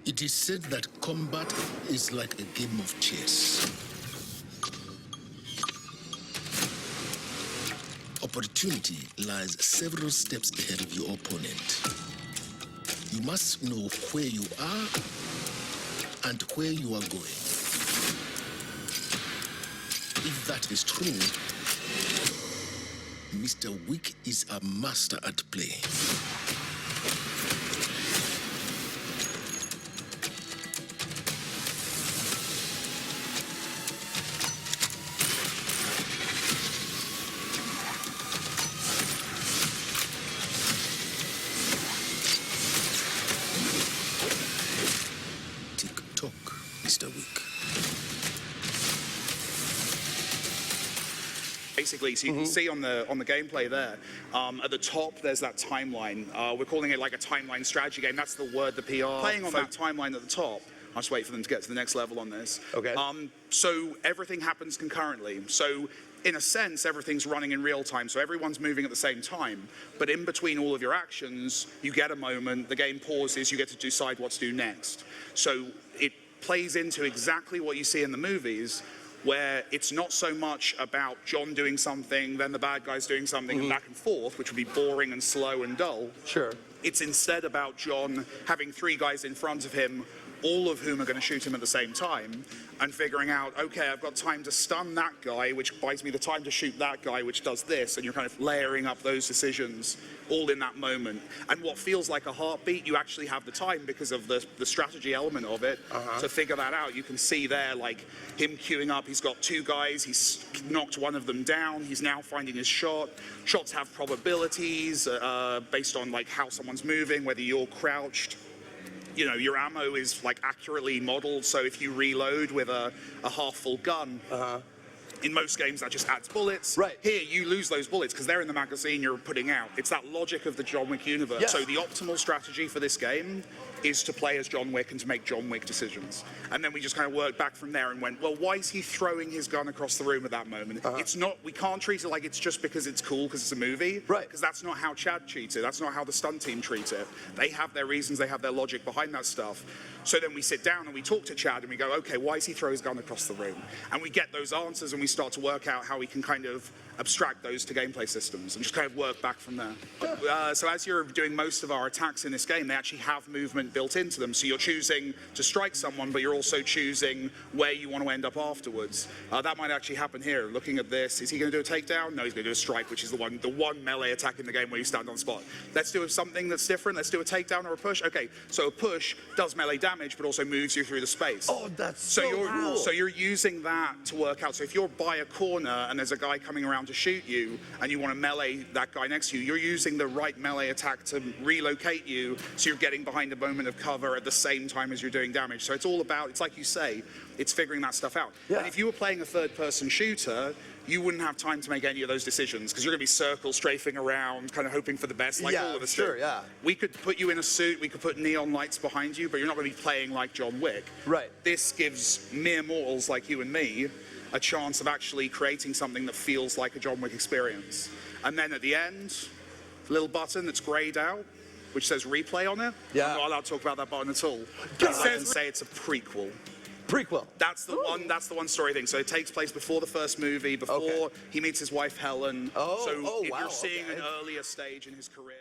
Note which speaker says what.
Speaker 1: It is said that combat is like a game of chess. Opportunity lies several steps ahead of your opponent. You must know where you are and where you are going. If that is true, Mr. Wick is a master at play. Tick-tock, Mr. Wick.
Speaker 2: Basically, so you can see on the gameplay there, at the top there's that timeline. We're calling it like a timeline strategy game. That's the word the PR. Playing on that timeline at the top. I'll just wait for them to get to the next level on this.
Speaker 3: Okay.
Speaker 2: So everything happens concurrently. So in a sense, everything's running in real time. So everyone's moving at the same time. But in between all of your actions, you get a moment, the game pauses, you get to decide what to do next. So it plays into exactly what you see in the movies, where it's not so much about John doing something, then the bad guy's doing something, and back and forth, which would be boring and slow and dull.
Speaker 3: Sure.
Speaker 2: It's instead about John having three guys in front of him, all of whom are going to shoot him at the same time, and figuring out, okay, I've got time to stun that guy, which buys me the time to shoot that guy, which does this, and you're kind of layering up those decisions all in that moment. And what feels like a heartbeat, you actually have the time because of the strategy element of it to figure that out. You can see there, like, him queuing up, he's got two guys, he's knocked one of them down, he's now finding his shot. Shots have probabilities based on, like, how someone's moving, whether you're crouched. You know, your ammo is like accurately modeled, so if you reload with a half-full gun, in most games that just adds bullets.
Speaker 3: Right.
Speaker 2: Here, you lose those bullets because they're in the magazine you're putting out. It's that logic of the John Wick universe.
Speaker 3: Yes.
Speaker 2: So the optimal strategy for this game is to play as John Wick and to make John Wick decisions. And then we just kind of worked back from there and went, well, why is he throwing his gun across the room at that moment? It's not, we can't treat it like it's just because it's cool because it's a movie.
Speaker 3: Right.
Speaker 2: Because that's not how Chad treats it. That's not how the stunt team treats it. They have their reasons, they have their logic behind that stuff. So then we sit down and we talk to Chad and we go, okay, why does he throw his gun across the room? And we get those answers and we start to work out how we can kind of abstract those to gameplay systems and just kind of work back from there. So as you're doing most of our attacks in this game, they actually have movement built into them. So you're choosing to strike someone, but you're also choosing where you want to end up afterwards. That might actually happen here. Looking at this, is he going to do a takedown? No, he's going to do a strike, which is the one melee attack in the game where you stand on the spot. Let's do something that's different. Let's do a takedown or a push. Okay, so a push does melee damage, but also moves you through the space.
Speaker 3: Oh, that's so cool.
Speaker 2: So you're using that to work out. So if you're by a corner and there's a guy coming around to shoot you and you want to melee that guy next to you, you're using the right melee attack to relocate you so you're getting behind a moment of cover at the same time as you're doing damage. So it's all about, it's like you say, it's figuring that stuff out.
Speaker 3: Yeah.
Speaker 2: And if you were playing a third-person shooter, you wouldn't have time to make any of those decisions because you're going to be circle strafing around, kind of hoping for the best, like all of us do.
Speaker 3: Yeah.
Speaker 2: We could put you in a suit, we could put neon lights behind you, but you're not going to be playing like John Wick.
Speaker 3: Right.
Speaker 2: This gives mere mortals like you and me a chance of actually creating something that feels like a John Wick experience. And then at the end, a little button that's grayed out, which says replay on it.
Speaker 3: Yeah.
Speaker 2: I'm not allowed to talk about that button at all.
Speaker 3: It
Speaker 2: I
Speaker 3: says
Speaker 2: can say it's a prequel.
Speaker 3: Prequel.
Speaker 2: That's the one. That's the one story thing. So it takes place before the first movie, before he meets his wife Helen.
Speaker 3: Oh,
Speaker 2: so
Speaker 3: wow,
Speaker 2: you're seeing
Speaker 3: okay.
Speaker 2: an earlier stage in his career.